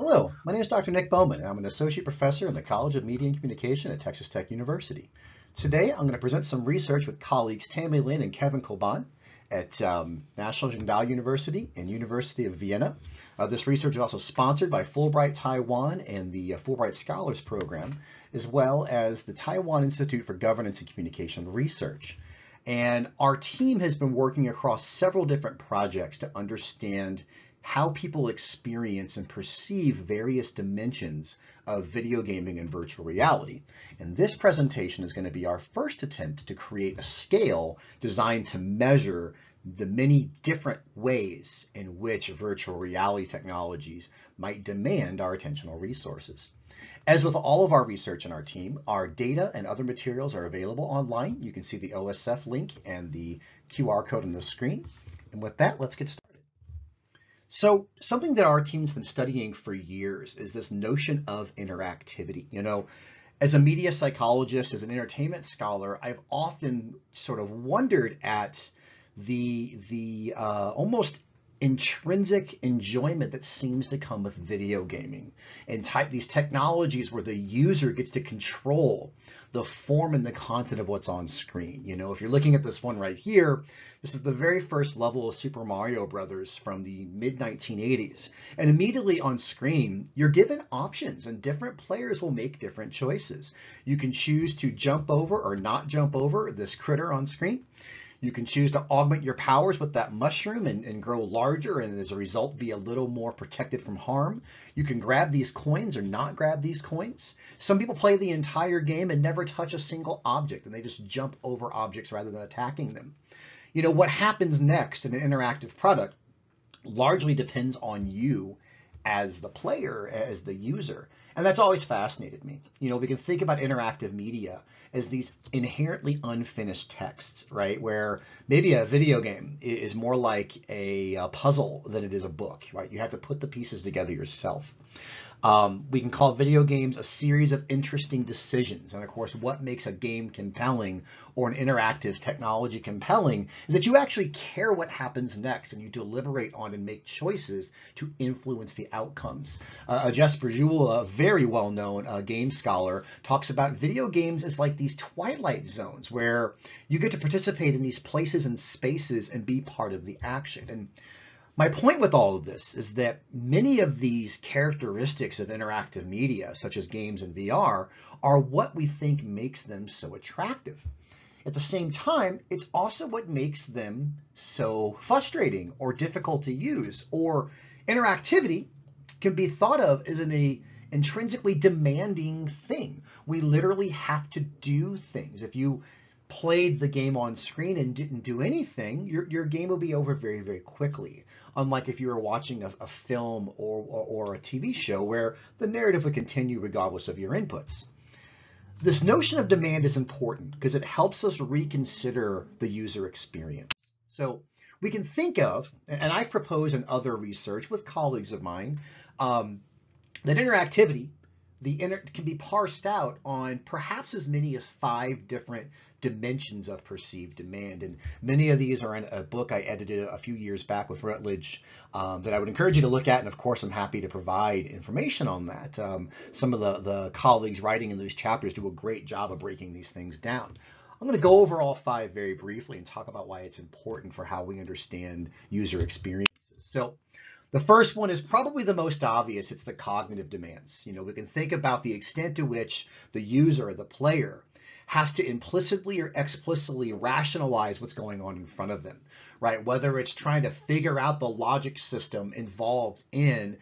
Hello, my name is Dr. Nick Bowman, and I'm an associate professor in the College of Media and Communication at Texas Tech University. Today, I'm going to present some research with colleagues Tammy Lin and Kevin Koban at National Tsingtao University and University of Vienna. This research is also sponsored by Fulbright Taiwan and the Fulbright Scholars Program, as well as the Taiwan Institute for Governance and Communication Research. And our team has been working across several different projects to understand how people experience and perceive various dimensions of video gaming and virtual reality. And this presentation is going to be our first attempt to create a scale designed to measure the many different ways in which virtual reality technologies might demand our attentional resources. As with all of our research in our team, our data and other materials are available online. You can see the OSF link and the QR code on the screen. And with that, let's get started. So something that our team's been studying for years is this notion of interactivity. You know, as a media psychologist, as an entertainment scholar, I've often sort of wondered at the almost intrinsic enjoyment that seems to come with video gaming and these technologies where the user gets to control the form and the content of what's on screen. You know, if you're looking at this one right here, this is the very first level of Super Mario Brothers from the mid-1980s. And immediately on screen, you're given options and different players will make different choices. You can choose to jump over or not jump over this critter on screen. You can choose to augment your powers with that mushroom and grow larger and as a result be a little more protected from harm. You can grab these coins or not grab these coins. Some people play the entire game and never touch a single object and they just jump over objects rather than attacking them. You know, what happens next in an interactive product largely depends on you as the player, as the user. And that's always fascinated me. You know, we can think about interactive media as these inherently unfinished texts, right? Where maybe a video game is more like a puzzle than it is a book, right? You have to put the pieces together yourself. We can call video games a series of interesting decisions. And of course, what makes a game compelling or an interactive technology compelling is that you actually care what happens next and you deliberate on and make choices to influence the outcomes. Jesper Juhl, a very well-known game scholar, talks about video games as like these twilight zones where you get to participate in these places and spaces and be part of the action. And my point with all of this is that many of these characteristics of interactive media, such as games and VR, are what we think makes them so attractive. At the same time, it's also what makes them so frustrating or difficult to use. Or interactivity can be thought of as an intrinsically demanding thing. We literally have to do things. If you played the game on screen and didn't do anything, your game will be over very, very quickly. Unlike if you were watching a film or a TV show where the narrative would continue regardless of your inputs. This notion of demand is important because it helps us reconsider the user experience. So we can think of, and I've proposed in other research with colleagues of mine, that interactivity can be parsed out on perhaps as many as 5 different dimensions of perceived demand. And many of these are in a book I edited a few years back with Routledge that I would encourage you to look at. And of course, I'm happy to provide information on that. Some of the colleagues writing in these chapters do a great job of breaking these things down. I'm going to go over all 5 very briefly and talk about why it's important for how we understand user experiences. So the first one is probably the most obvious. It's the cognitive demands. You know, we can think about the extent to which the user, the player, has to implicitly or explicitly rationalize what's going on in front of them, right? Whether it's trying to figure out the logic system involved in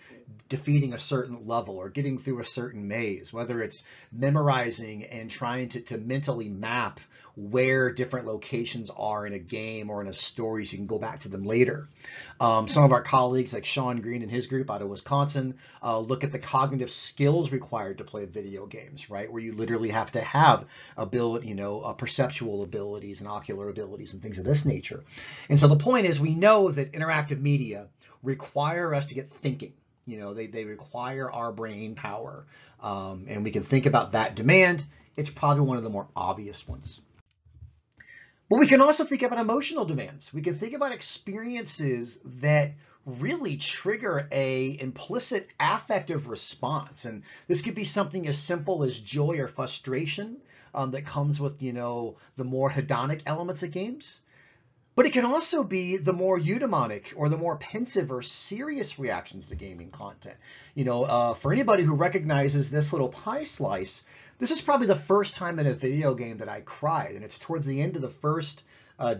defeating a certain level or getting through a certain maze, whether it's memorizing and trying to mentally map where different locations are in a game or in a story so you can go back to them later. Some of our colleagues like Sean Green and his group out of Wisconsin look at the cognitive skills required to play video games, right? Where you literally have to have ability, perceptual abilities and ocular abilities and things of this nature. And so the point is we know that interactive media require us to get thinking. You know, they require our brain power. And we can think about that demand. It's probably one of the more obvious ones. But we can also think about emotional demands. We can think about experiences that really trigger a implicit affective response. And this could be something as simple as joy or frustration that comes with, the more hedonic elements of games. But it can also be the more eudaimonic or the more pensive or serious reactions to gaming content. For anybody who recognizes this little pie slice, this is probably the first time in a video game that I cried, and it's towards the end of the first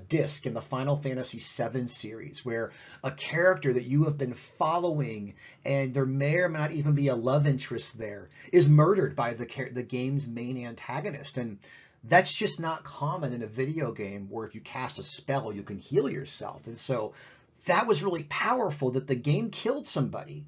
disc in the Final Fantasy VII series, where a character that you have been following, and there may or may not even be a love interest there, is murdered by the game's main antagonist. And that's just not common in a video game where if you cast a spell, you can heal yourself. And so that was really powerful, that the game killed somebody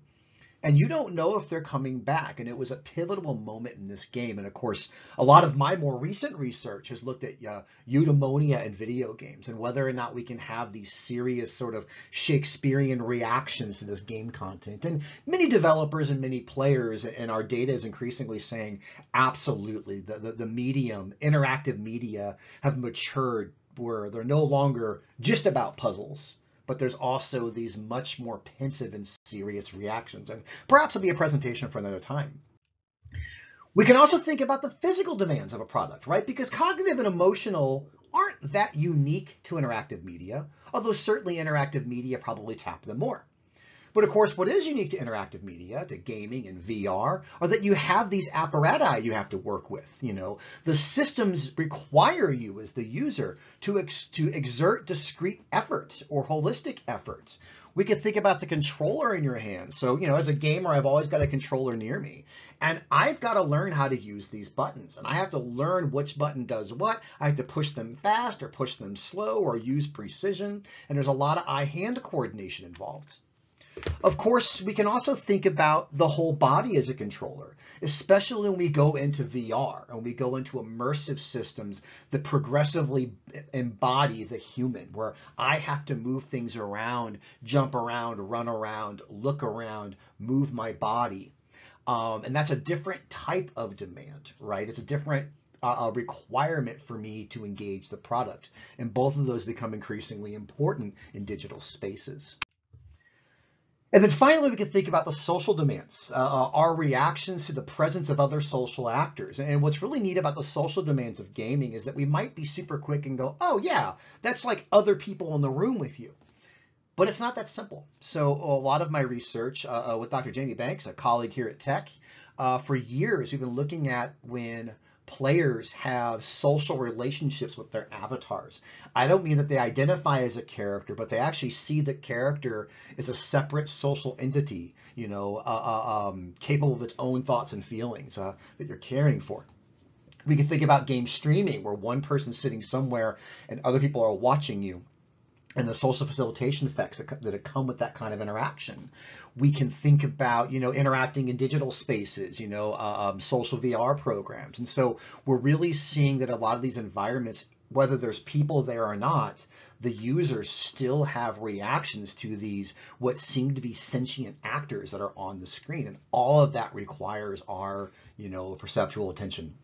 and you don't know if they're coming back. And it was a pivotal moment in this game. And of course, a lot of my more recent research has looked at eudaimonia in video games and whether or not we can have these serious sort of Shakespearean reactions to this game content. And many developers and many players, and our data is increasingly saying, absolutely, the medium, interactive media have matured where they're no longer just about puzzles, but there's also these much more pensive and serious reactions. And perhaps it'll be a presentation for another time. We can also think about the physical demands of a product, right? Because cognitive and emotional aren't that unique to interactive media, although certainly interactive media probably tap them more. But of course, what is unique to interactive media, to gaming and VR, are that you have these apparati you have to work with. The systems require you as the user to exert discrete effort or holistic effort. We could think about the controller in your hand. So, as a gamer, I've always got a controller near me, and I've got to learn how to use these buttons, and I have to learn which button does what. I have to push them fast or push them slow or use precision, and there's a lot of eye-hand coordination involved. Of course, we can also think about the whole body as a controller, especially when we go into VR and we go into immersive systems that progressively embody the human, where I have to move things around, jump around, run around, look around, move my body. And that's a different type of demand, right? It's a different requirement for me to engage the product. And both of those become increasingly important in digital spaces. And then finally, we can think about the social demands, our reactions to the presence of other social actors. And what's really neat about the social demands of gaming is that we might be super quick and go, oh yeah, that's like other people in the room with you. But it's not that simple. So a lot of my research with Dr. Jamie Banks, a colleague here at Tech, for years, we've been looking at when players have social relationships with their avatars. I don't mean that they identify as a character, but they actually see the character as a separate social entity, capable of its own thoughts and feelings that you're caring for. We can think about game streaming, where one person's sitting somewhere and other people are watching you, and the social facilitation effects that come with that kind of interaction. We can think about, interacting in digital spaces, social VR programs. And so we're really seeing that a lot of these environments, whether there's people there or not, the users still have reactions to these, what seem to be sentient actors that are on the screen. And all of that requires our, perceptual attention.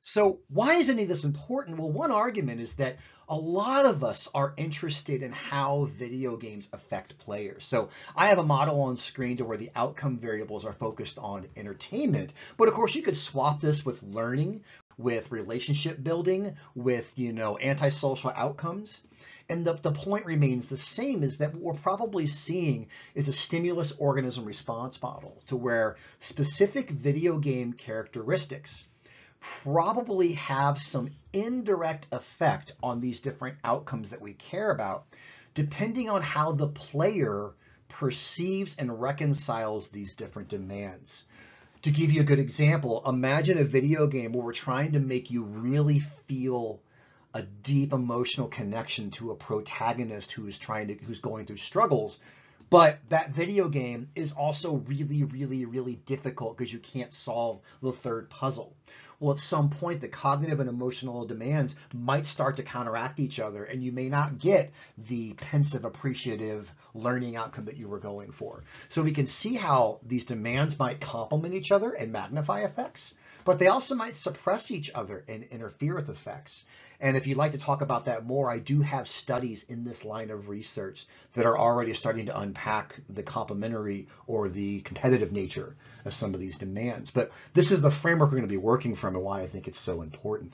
So why is any of this important? Well, one argument is that a lot of us are interested in how video games affect players. So I have a model on screen to where the outcome variables are focused on entertainment. But of course, you could swap this with learning, with relationship building, with, antisocial outcomes. And the point remains the same, is that what we're probably seeing is a stimulus organism response model to where specific video game characteristics probably have some indirect effect on these different outcomes that we care about, depending on how the player perceives and reconciles these different demands. To give you a good example, imagine a video game where we're trying to make you really feel a deep emotional connection to a protagonist who's going through struggles. But that video game is also really, really, really difficult because you can't solve the third puzzle. Well, at some point, the cognitive and emotional demands might start to counteract each other, and you may not get the pensive, appreciative learning outcome that you were going for. So we can see how these demands might complement each other and magnify effects, but they also might suppress each other and interfere with effects. And if you'd like to talk about that more, I do have studies in this line of research that are already starting to unpack the complementary or the competitive nature of some of these demands. But this is the framework we're going to be working from and why I think it's so important.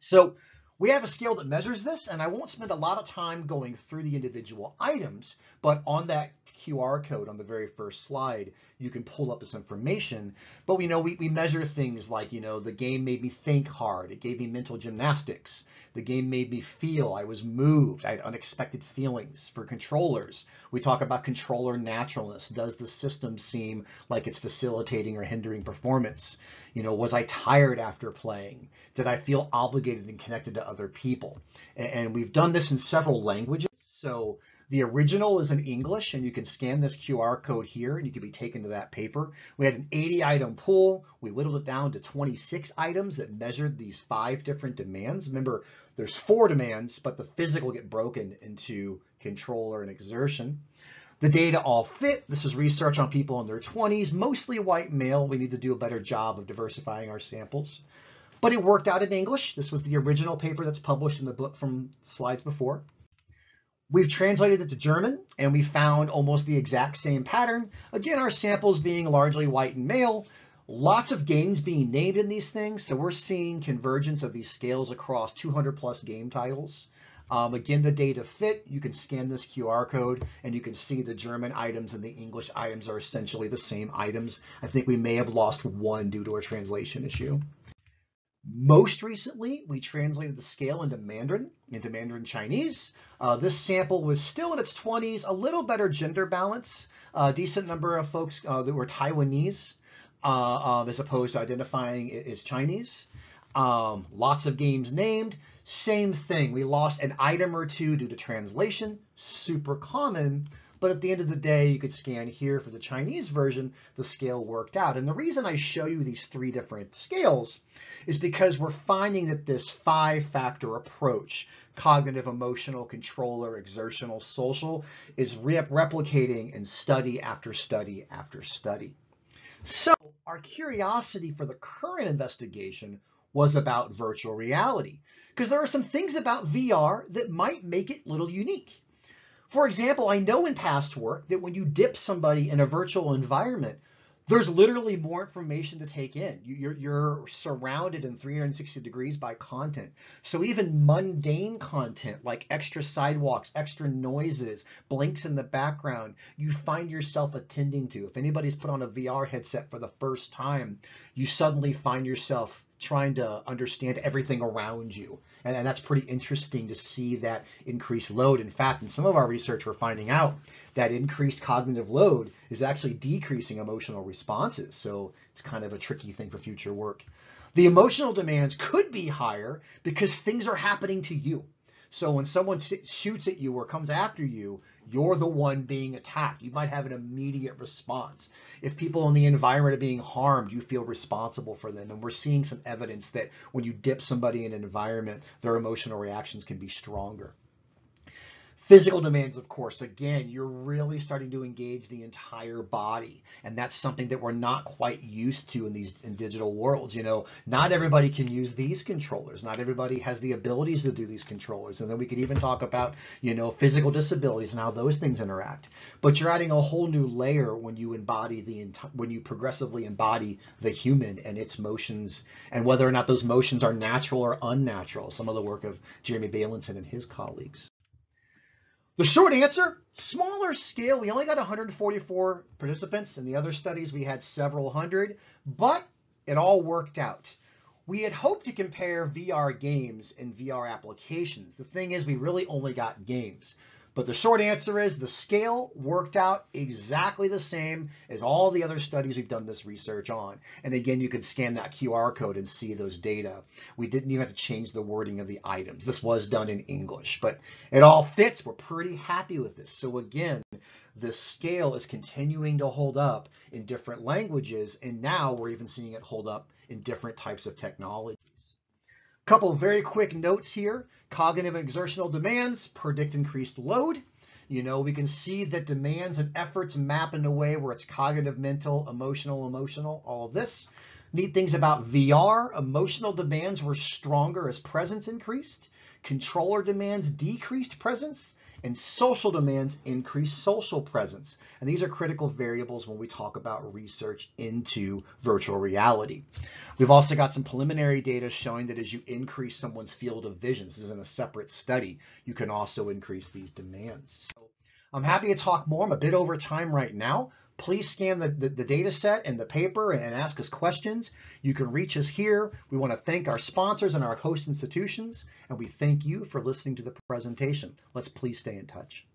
So we have a scale that measures this, and I won't spend a lot of time going through the individual items, but on that QR code on the very first slide, you can pull up this information. But we know we measure things like, the game made me think hard. It gave me mental gymnastics. The game made me feel. I was moved. I had unexpected feelings. For controllers, we talk about controller naturalness. Does the system seem like it's facilitating or hindering performance? Was I tired after playing? Did I feel obligated and connected to other people? And we've done this in several languages. So the original is in English, and you can scan this QR code here, and you can be taken to that paper. We had an 80-item pool. We whittled it down to 26 items that measured these 5 different demands. Remember, there's 4 demands, but the physical get broken into controller and exertion. The data all fit. This is research on people in their 20s, mostly white male. We need to do a better job of diversifying our samples. But it worked out in English. This was the original paper that's published in the book from slides before. We've translated it to German, and we found almost the exact same pattern. Again, our samples being largely white and male. Lots of games being named in these things, so we're seeing convergence of these scales across 200+ game titles. Again, the data fit. You can scan this QR code, and you can see the German items and the English items are essentially the same items. I think we may have lost one due to a translation issue. Most recently, we translated the scale into Mandarin Chinese. This sample was still in its 20s, a little better gender balance, a decent number of folks that were Taiwanese, as opposed to identifying it as Chinese. Lots of games named. Same thing. We lost an item or two due to translation. Super common. But at the end of the day, you could scan here for the Chinese version, the scale worked out. And the reason I show you these 3 different scales is because we're finding that this 5-factor approach, cognitive, emotional, controller, exertional, social, is replicating in study after study after study. So our curiosity for the current investigation was about virtual reality, because there are some things about VR that might make it a little unique. For example, I know in past work that when you dip somebody in a virtual environment, there's literally more information to take in. You're surrounded in 360 degrees by content. So even mundane content like extra sidewalks, extra noises, blinks in the background, you find yourself attending to. If anybody's put on a VR headset for the first time, you suddenly find yourself trying to understand everything around you. And that's pretty interesting to see that increased load. In fact, in some of our research, we're finding out that increased cognitive load is actually decreasing emotional responses. So it's kind of a tricky thing for future work. The emotional demands could be higher because things are happening to you. So when someone shoots at you or comes after you, you're the one being attacked. You might have an immediate response. If people in the environment are being harmed, you feel responsible for them. And we're seeing some evidence that when you dip somebody in an environment, their emotional reactions can be stronger. Physical demands, of course, again, you're really starting to engage the entire body. And that's something that we're not quite used to in digital worlds. Not everybody can use these controllers. Not everybody has the abilities to do these controllers. And then we could even talk about, physical disabilities and how those things interact. But you're adding a whole new layer when you when you progressively embody the human and its motions, and whether or not those motions are natural or unnatural. Some of the work of Jeremy Bailenson and his colleagues. The short answer, smaller scale. We only got 144 participants. In the other studies, we had several hundred, but it all worked out. We had hoped to compare VR games and VR applications. The thing is, we really only got games. But the short answer is the scale worked out exactly the same as all the other studies we've done this research on. And again, you could scan that QR code and see those data. We didn't even have to change the wording of the items. This was done in English, but it all fits. We're pretty happy with this. So again, the scale is continuing to hold up in different languages, and now we're even seeing it hold up in different types of technologies. Couple of very quick notes here. Cognitive and exertional demands predict increased load. We can see that demands and efforts map in a way where it's cognitive, mental, emotional, all of this. Neat things about VR, emotional demands were stronger as presence increased, controller demands decreased presence, and social demands increased social presence. And these are critical variables when we talk about research into virtual reality. We've also got some preliminary data showing that as you increase someone's field of vision, this is in a separate study, you can also increase these demands. So I'm happy to talk more. I'm a bit over time right now. Please scan the data set and the paper and ask us questions. You can reach us here. We want to thank our sponsors and our host institutions, and we thank you for listening to the presentation. Let's please stay in touch.